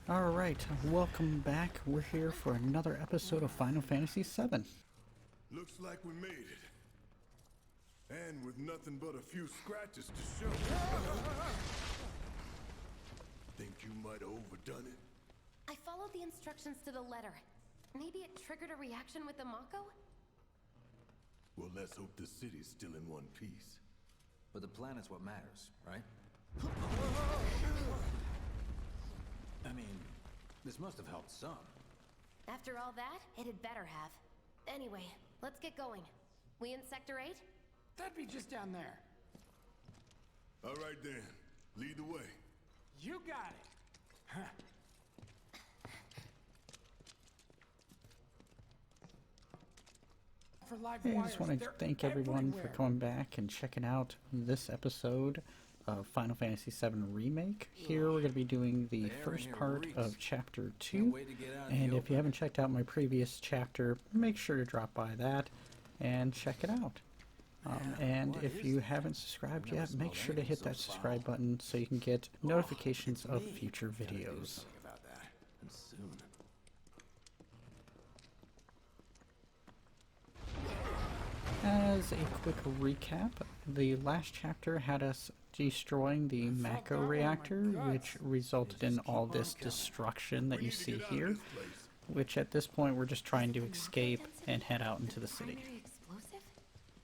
Alright, welcome back. We're here for another episode of Final Fantasy VII. Looks like we made it. And with nothing but a few scratches to show. Think you might have overdone it? I followed the instructions to the letter. Maybe it triggered a reaction with the mako? Well, let's hope the city's still in one piece. But the planet's what matters, right? I mean, this must have helped some. After all that, it had better have. Anyway, let's get going. We in Sector 8? That'd be just down there. All right then, lead the way. You got it. Huh. For live Hey, I wires, just want to they're thank everyone for everywhere. coming back and checking out this episode of Final Fantasy VII Remake. Here we're going to be doing the first part of Chapter 2. And if you haven't checked out my previous chapter, make sure to drop by that and check it out. And if you haven't subscribed yet, make sure to hit that subscribe button so you can get notifications of future videos. About that, and soon. As a quick recap, the last chapter had us destroying the mako reactor, which resulted in all this destruction that you see here, which at this point we're just trying to escape and head out into the city. Primary explosive?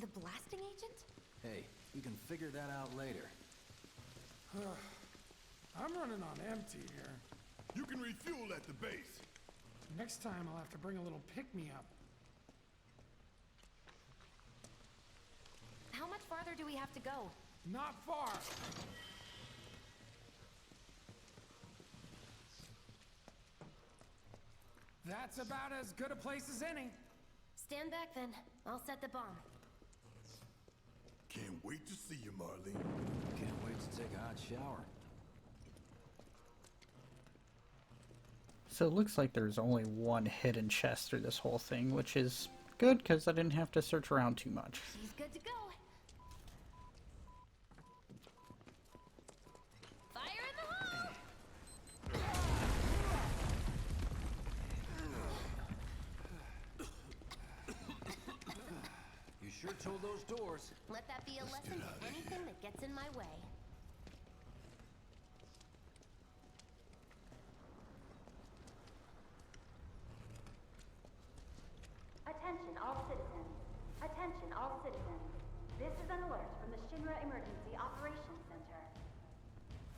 The blasting agent? Hey, you can figure that out later. I'm running on empty here. You can refuel at the base. Next time I'll have to bring a little pick-me-up. How much farther do we have to go? Not far. That's about as good a place as any. Stand back then. I'll set the bomb. Can't wait to see you, Marlene. Can't wait to take a hot shower. So it looks like there's only one hidden chest through this whole thing, which is good because I didn't have to search around too much. She's good to go. Fire in the hole! You sure told those doors. Let that be a lesson to anything that gets in my way. Attention all citizens. Attention all citizens. This is an alert from the Shinra Emergency Operations Center.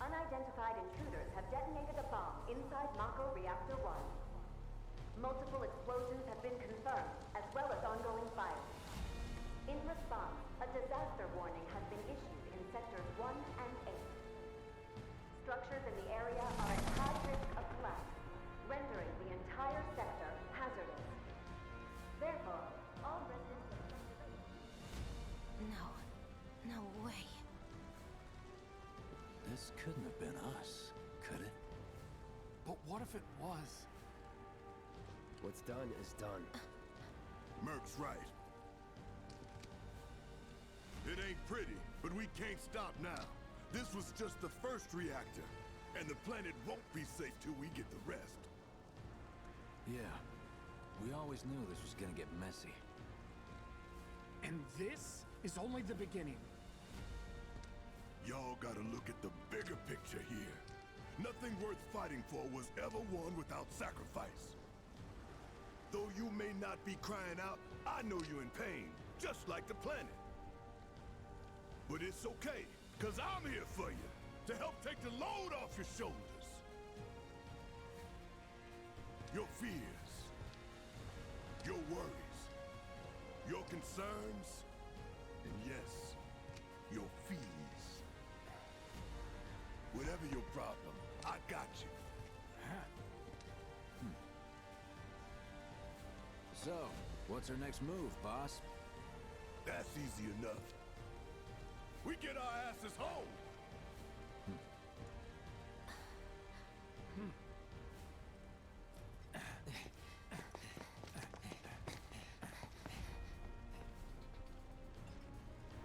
Unidentified intruders have detonated a bomb inside Mako Reactor 1. Multiple explosions have been confirmed, as well as ongoing fire. In response, a disaster warning has been issued in Sectors 1 and 8. Structures in the area are at high risk of collapse, rendering the entire sector hazardous. Therefore, all residents of No way. This couldn't have been us, could it? But what if it was? What's done is done. Merc's right. It ain't pretty, but we can't stop now. This was just the first reactor, and the planet won't be safe till we get the rest. Yeah. We always knew this was gonna get messy. And this is only the beginning. Y'all gotta look at the bigger picture here. Nothing worth fighting for was ever won without sacrifice. Though you may not be crying out, I know you're in pain, just like the planet. But it's okay, because I'm here for you, to help take the load off your shoulders. Your fears, your worries, your concerns, and yes, your fees. Whatever your problem, I got you. So, what's our next move, boss? That's easy enough. We get our asses home.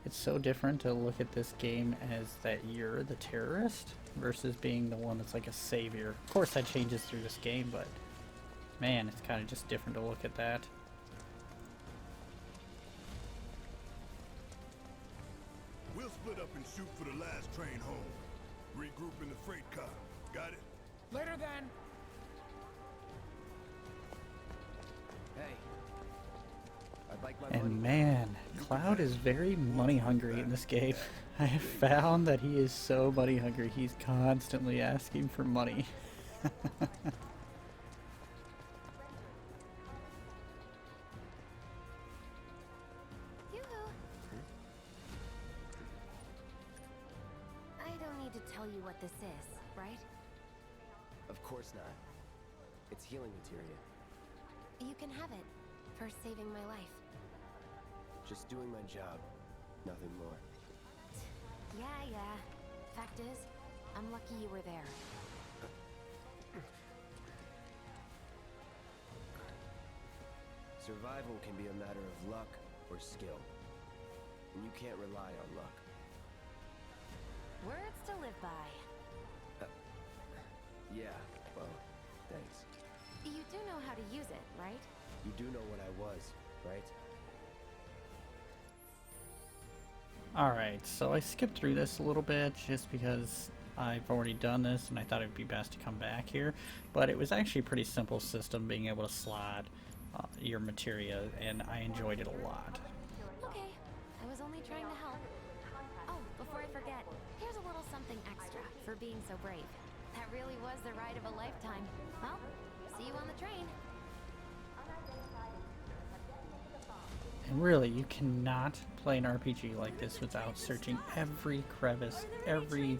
It's so different to look at this game as that you're the terrorist versus being the one that's like a savior. Of course that changes through this game, but man, it's kind of just different to look at that. We'll split up and shoot for the last train home. Regroup in the freight car. Got it? Later then. Hey. I'd like my money. And man, Cloud is very money hungry in this game. I have found that he is so money hungry. He's constantly asking for money. Yoo-hoo. I don't need to tell you what this is, right? Of course not. It's healing materia. You can have it for saving my life. Just doing my job. Nothing more. Yeah. Fact is, I'm lucky you were there. Survival can be a matter of luck or skill. And you can't rely on luck. Words to live by. Yeah, well, thanks. You do know how to use it, right? You do know what I was, right? Alright, so I skipped through this a little bit just because I've already done this and I thought it'd be best to come back here. But it was actually a pretty simple system, being able to slot your materia, and I enjoyed it a lot. Okay, I was only trying to help. Oh, before I forget, here's a little something extra for being so brave. That really was the ride of a lifetime. Well, see you on the train. And really, you cannot play an RPG like this without searching every crevice, every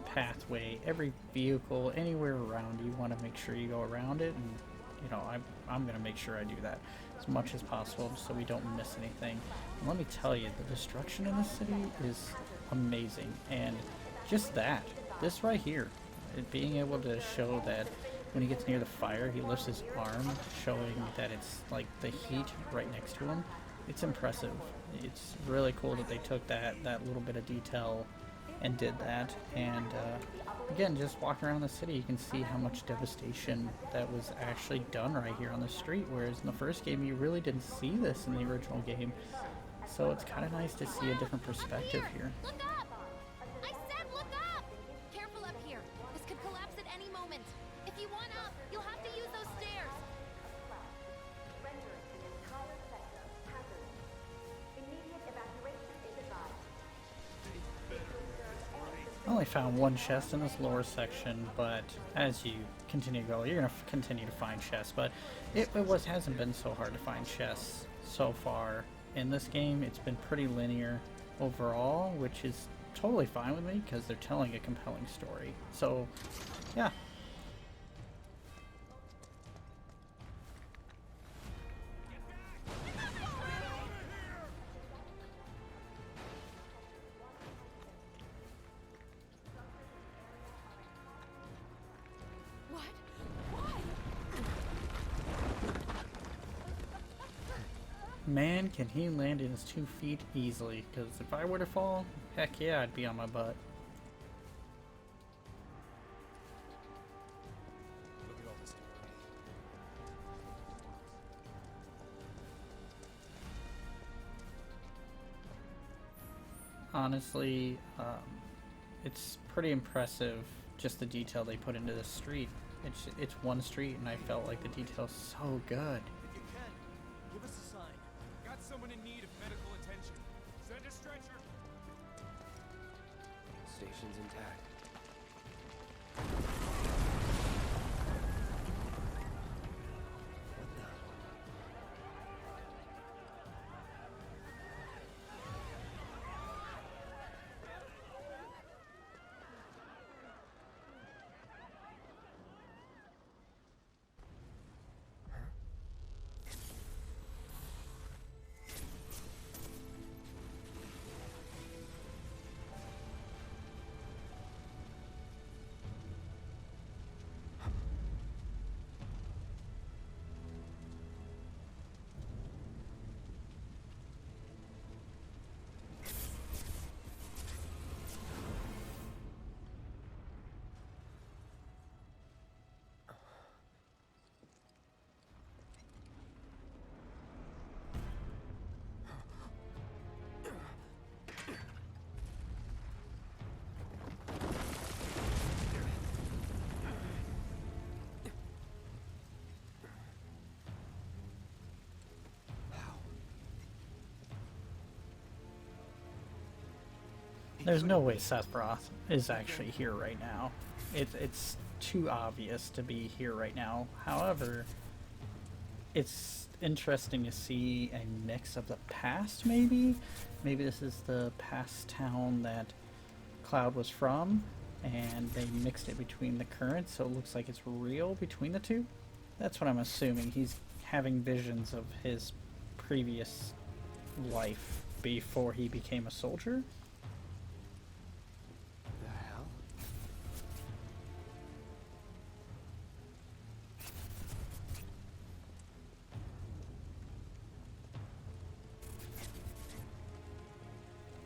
pathway, every vehicle, anywhere around. You want to make sure you go around it, and you know, I'm going to make sure I do that as much as possible so we don't miss anything. And let me tell you, the destruction in this city is amazing, and just that, this right here, it being able to show that when he gets near the fire, he lifts his arm, showing that it's like the heat right next to him. It's impressive. It's really cool that they took that little bit of detail and did that. And again, just walking around the city, you can see how much devastation that was actually done right here on the street, whereas in the first game you really didn't see this in the original game. So it's kind of nice to see a different perspective here. Look up! I said look up! Careful up here. This could collapse at any moment. If you want up, you'll have to use those stairs. Rendering an entire sector hazardous. Immediate evacuation is advised. I only found one chest in this lower section, but as you continue to go, you're going to continue to find chests. But it hasn't been so hard to find chests so far in this game. It's been pretty linear overall, which is totally fine with me because they're telling a compelling story. So, yeah. What? Why? Man, can he land in his 2 feet easily, because if I were to fall, heck yeah, I'd be on my butt. Look at all this debris. Honestly, it's pretty impressive, just the detail they put into this street. It's one street, and I felt like the detail's so good. If you can, give us a sign. Got someone in need of medical attention. Send a stretcher. Station's intact. What the? There's no way Sephiroth is actually here right now. It's too obvious to be here right now. However, it's interesting to see a mix of the past, maybe? Maybe this is the past town that Cloud was from, and they mixed it between the current, so it looks like it's real between the two. That's what I'm assuming. He's having visions of his previous life before he became a soldier. The hell?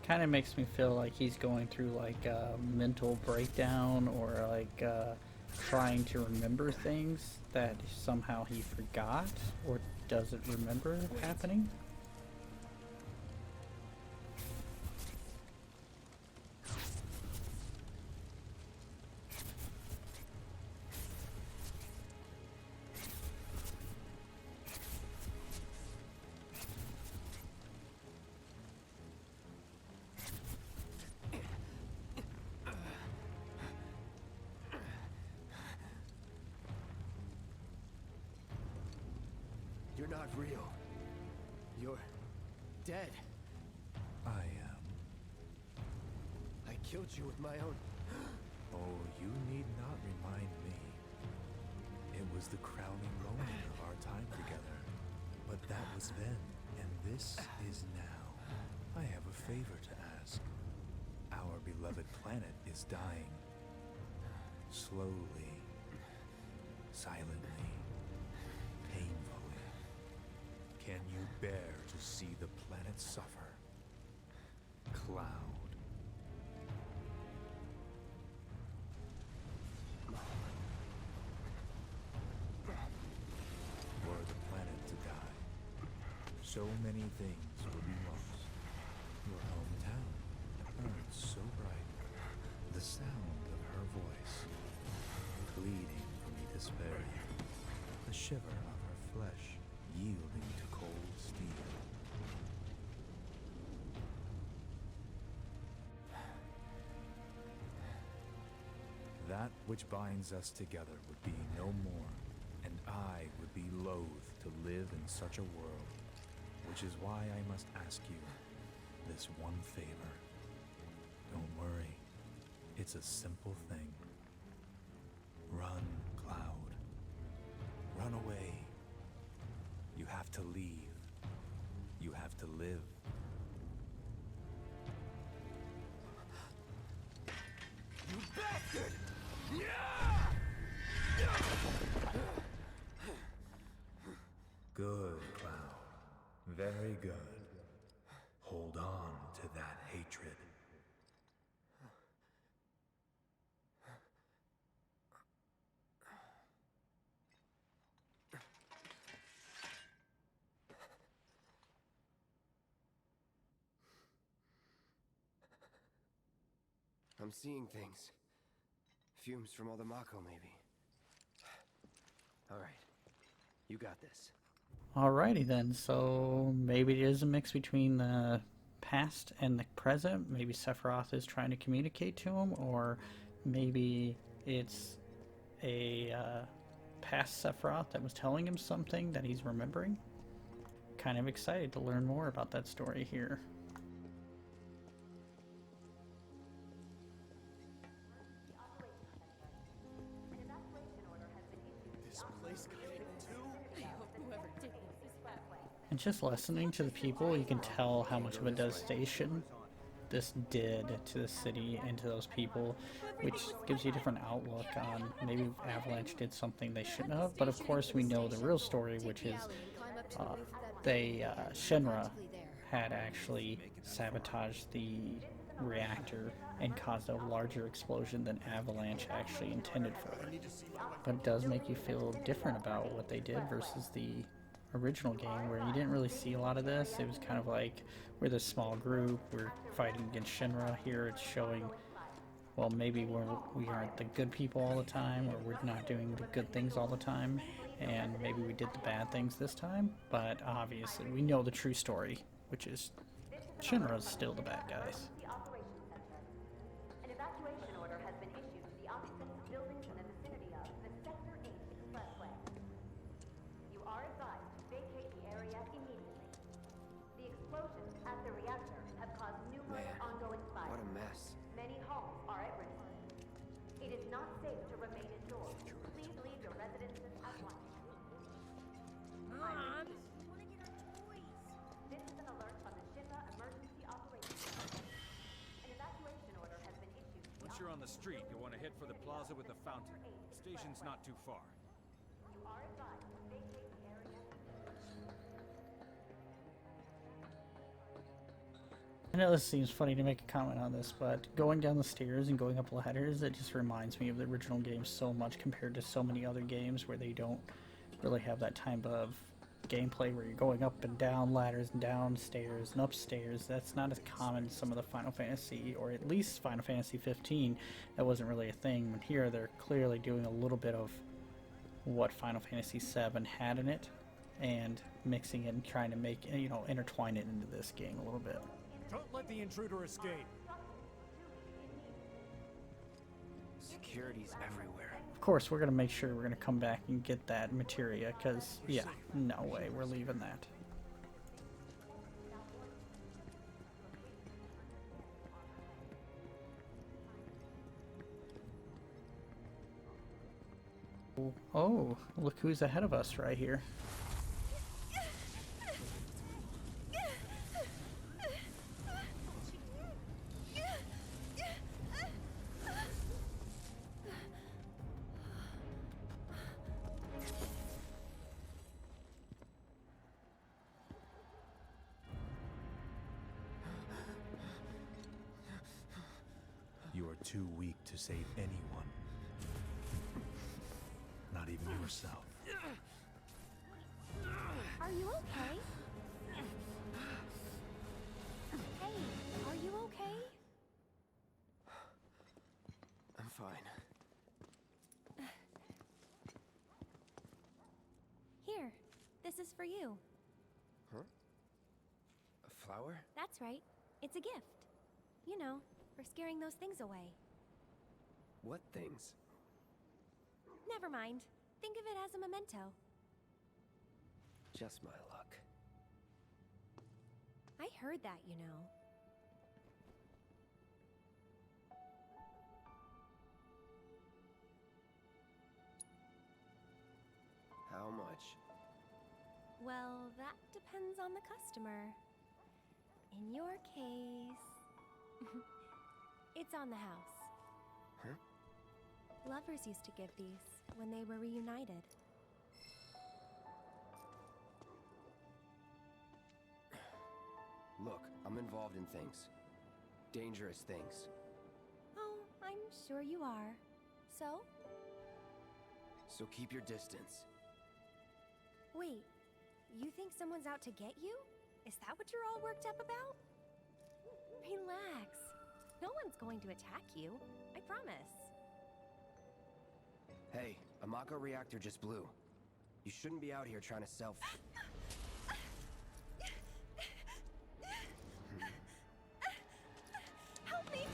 Kind of makes me feel like he's going through like a mental breakdown, or like trying to remember things that somehow he forgot or doesn't remember happening. You're not real. You're dead. I am. I killed you with my own... Oh, you need not remind me. It was the crowning moment of our time together. But that was then, and this is now. I have a favor to ask. Our beloved planet is dying. Slowly. Silently. Painfully. Can you bear to see the planet suffer? Cloud. Were the planet to die, so many things would be lost. Your hometown burned so bright. The sound of her voice, pleading for me to spare you. The shiver of her flesh yielding to cold steel. That which binds us together would be no more, and I would be loath to live in such a world, which is why I must ask you this one favor. Don't worry, it's a simple thing. Run, Cloud. Run away. You have to leave. You have to live. You bastard! Good, Cloud. Very good. Hold on to that hatred. I'm seeing things. Fumes from all the mako, maybe. All right. You got this. Alrighty then, so maybe it is a mix between the past and the present. Maybe Sephiroth is trying to communicate to him, or maybe it's a past Sephiroth that was telling him something that he's remembering. Kind of excited to learn more about that story here. And just listening to the people, you can tell how much of a devastation this did to the city and to those people, which gives you a different outlook on maybe Avalanche did something they shouldn't have. But of course we know the real story, which is Shinra had actually sabotaged the reactor and caused a larger explosion than Avalanche actually intended for. But it does make you feel different about what they did versus the original game, where you didn't really see a lot of this. It was kind of like, we're this small group, we're fighting against Shinra. Here it's showing, well, maybe we aren't the good people all the time, or we're not doing the good things all the time, and maybe we did the bad things this time. But obviously we know the true story, which is Shinra's still the bad guys. the street, you'll want to head for the plaza with the fountain. Station's not too far. You are advised to vacate the area. I know this seems funny to make a comment on this, but going down the stairs and going up ladders, it just reminds me of the original game so much compared to so many other games where they don't really have that type of gameplay where you're going up and down ladders and downstairs and upstairs. That's not as common as some of the Final Fantasy, or at least Final Fantasy 15. That wasn't really a thing. But here they're clearly doing a little bit of what Final Fantasy 7 had in it and mixing it and trying to make, you know, intertwine it into this game a little bit. Don't let the intruder escape. Security's everywhere. Of course, we're going to make sure we're going to come back and get that materia, because, yeah, no way we're leaving that. Oh, look who's ahead of us right here. You are too weak to save anyone. Not even yourself. Are you okay? Hey, are you okay? I'm fine. Here, this is for you. Huh? A flower? That's right. It's a gift. You know, for scaring those things away. What things? Never mind. Think of it as a memento. Just my luck. I heard that, you know. How much? Well, that depends on the customer. In your case, it's on the house. Huh? Lovers used to give these when they were reunited. Look, I'm involved in things. Dangerous things. Oh, I'm sure you are. So? So keep your distance. Wait, you think someone's out to get you? Is that what you're all worked up about? Relax. No one's going to attack you. I promise. Hey, a mako reactor just blew. You shouldn't be out here trying to sell. Help me!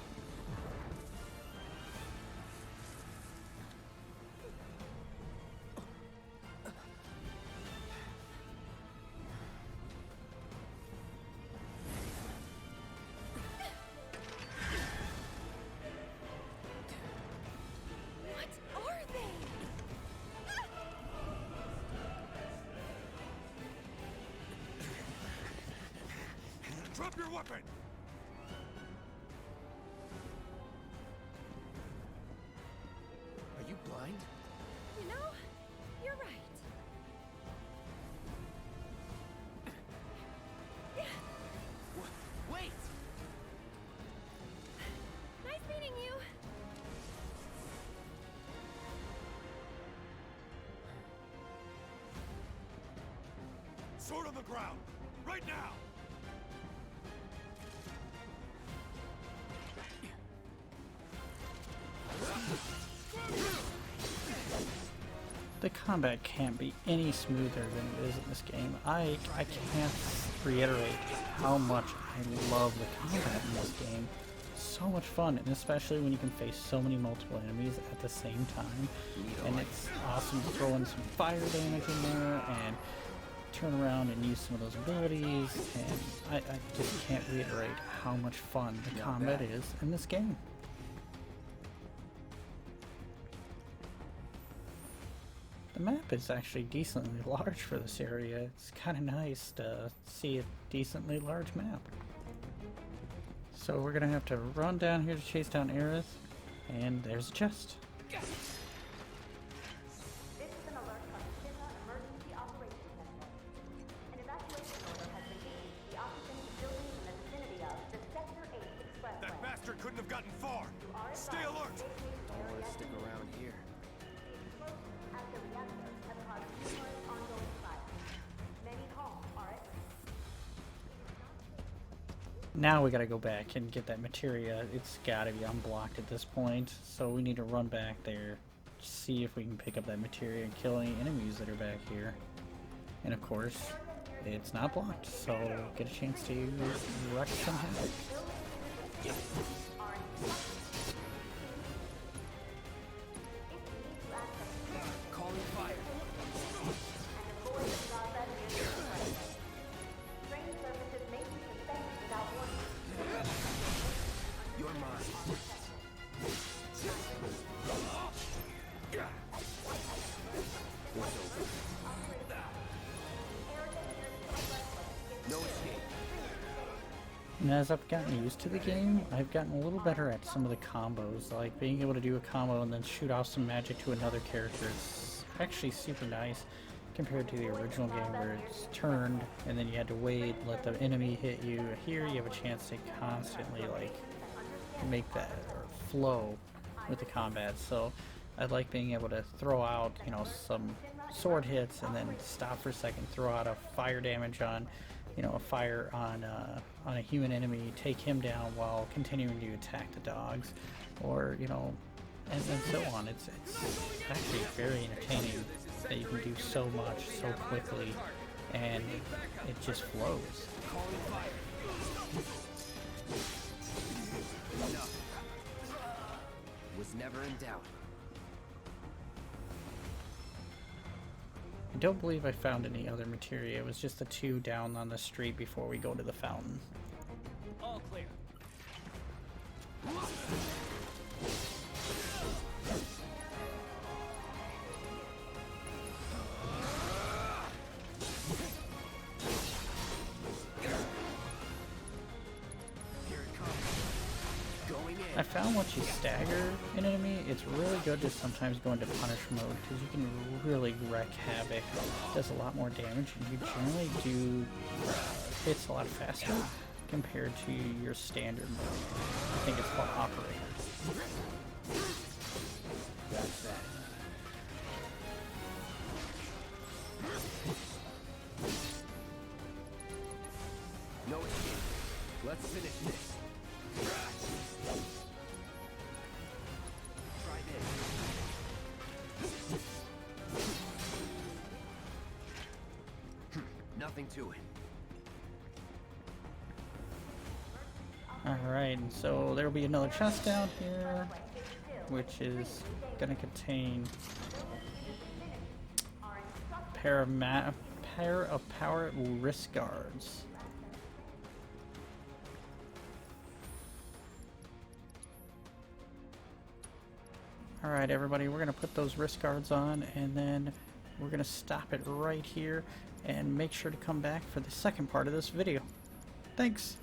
What are they? Drop your weapon! Are you blind? You know, you're right. Wait! Nice meeting you. Sword on the ground! Right now! The combat can't be any smoother than it is in this game. I can't reiterate how much I love the combat in this game. So much fun, and especially when you can face so many multiple enemies at the same time. And it's awesome to throw in some fire damage in there and turn around and use some of those abilities. And I just can't reiterate how much fun the combat is in this game. The map is actually decently large for this area. It's kind of nice to see a decently large map. So we're going to have to run down here to chase down Aerith. And there's a chest. This is an alert from the Shinra Emergency Operations Center. An evacuation order has been issued to the occupants of buildings in the vicinity of the Sector 8 Expressway. That bastard couldn't have gotten far. You are Stay advised alert. to vacate the I want area to stick around here. The explosions at the reactor have caused numerous ongoing fires. Many homes are at risk. Now we gotta go back and get that materia. It's gotta be unblocked at this point, so we need to run back there, see if we can pick up that materia and kill any enemies that are back here. And of course, it's not blocked, so get a chance to wreck some havoc. Calling fire. Train services may be suspended without warning. You're mine. No escape. And as I've gotten used to the game, I've gotten a little better at some of the combos, like being able to do a combo and then shoot off some magic to another character. It's actually super nice compared to the original game where it's turned and then you had to wait, let the enemy hit you. Here you have a chance to constantly like make that or flow with the combat. So I like being able to throw out, you know, some sword hits and then stop for a second, throw out a fire damage on, you know, a fire on a human enemy, take him down while continuing to attack the dogs, or you know, and so on. It's actually very entertaining that you can do so much so quickly, and it just flows. Calling fire. Enough. Was never in doubt. I don't believe I found any other materia. It was just the two down on the street before we go to the fountain. All clear. Here it comes. Going in. I found once you stagger an enemy, it's really good to sometimes go into punish mode because you can really wreak havoc. It does a lot more damage, and you generally do hits a lot faster compared to your standard mode. I think it's called Operator. That's that. No escape. Let's finish this. Try this. Nothing to it. Alright, so there will be another chest down here, which is going to contain a pair of power wrist guards. Alright everybody, we're going to put those wrist guards on, and then we're going to stop it right here and make sure to come back for the second part of this video. Thanks!